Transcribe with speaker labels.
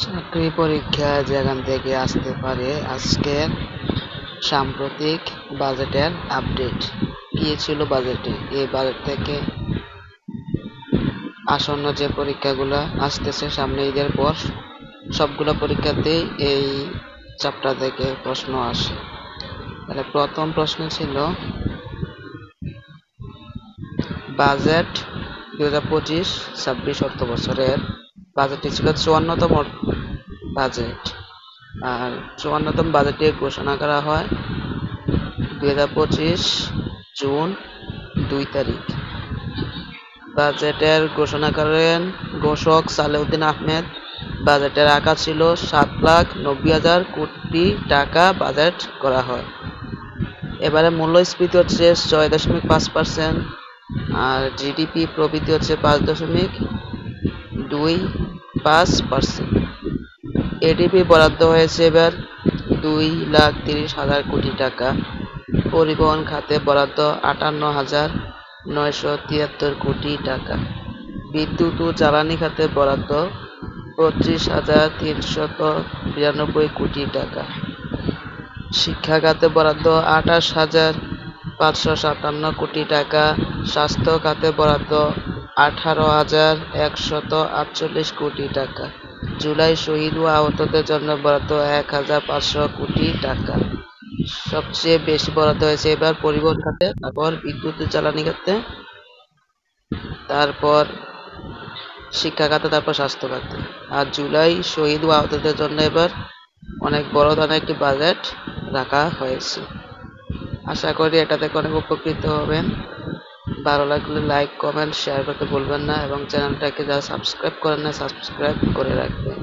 Speaker 1: চাকরি পরীক্ষা যেখান থেকে আসতে পারে আজকের সাম্প্রতিক বাজেটের আপডেট কি ছিল বাজেটে, এই বাজেট থেকে আসন্ন যে পরীক্ষাগুলো আসতেছে সামনে ঈদের পর সবগুলো পরীক্ষাতেই এই চ্যাপ্টার থেকে প্রশ্ন আসে। তাহলে প্রথম প্রশ্ন ছিল বাজেট 2025-26 অর্থ বছরের বাজেটটি ছিল 54তম বাজেট, আর 54তম বাজেটটি ঘোষণা করা হয় 2025 জুন 2 তারিখ। বাজেটের ঘোষণা করেন ঘোষক সালেউদ্দিন আহমেদ। বাজেটের আকার ছিল 7,90,000 কোটি টাকা বাজেট করা হয়। এবারে মূল্যস্ফীতি হচ্ছে 6.5%, আর জিডিপি প্রবৃদ্ধি হচ্ছে 5.25%। এডিপি বরাদ্দ হয়েছে এবার 2,30,000 কোটি টাকা। পরিবহন খাতে বরাদ্দ 58,973 কোটি টাকা। বিদ্যুৎ ও জ্বালানি খাতে বরাদ্দ 25,392 কোটি টাকা। শিক্ষা খাতে বরাদ্দ 28,557 কোটি টাকা। স্বাস্থ্য খাতে বরাদ্দ 18,148 কোটি টাকা। জুলাই শহীদ ও আহতদের জন্য বরাদ্দ 1,500 কোটি টাকা। সবচেয়ে বেশি বরাদ্দ হয়েছে এবার পরিবহন খাতে, তারপর বিদ্যুৎ জ্বালানি খাতে, তারপর শিক্ষা খাতে, তারপর স্বাস্থ্য খাতে। আর জুলাই শহীদ ও আহতদের জন্য এবার অনেক বড় ধরনের একটি বাজেট রাখা হয়েছে। আশা করি এটা থেকে অনেক উপকৃত হবেন। ভালো লাগলে লাইক, কমেন্ট, শেয়ার করতে ভুলবেন না এবং চ্যানেলটাকে যারা সাবস্ক্রাইব করেন না সাবস্ক্রাইব করে রাখবেন।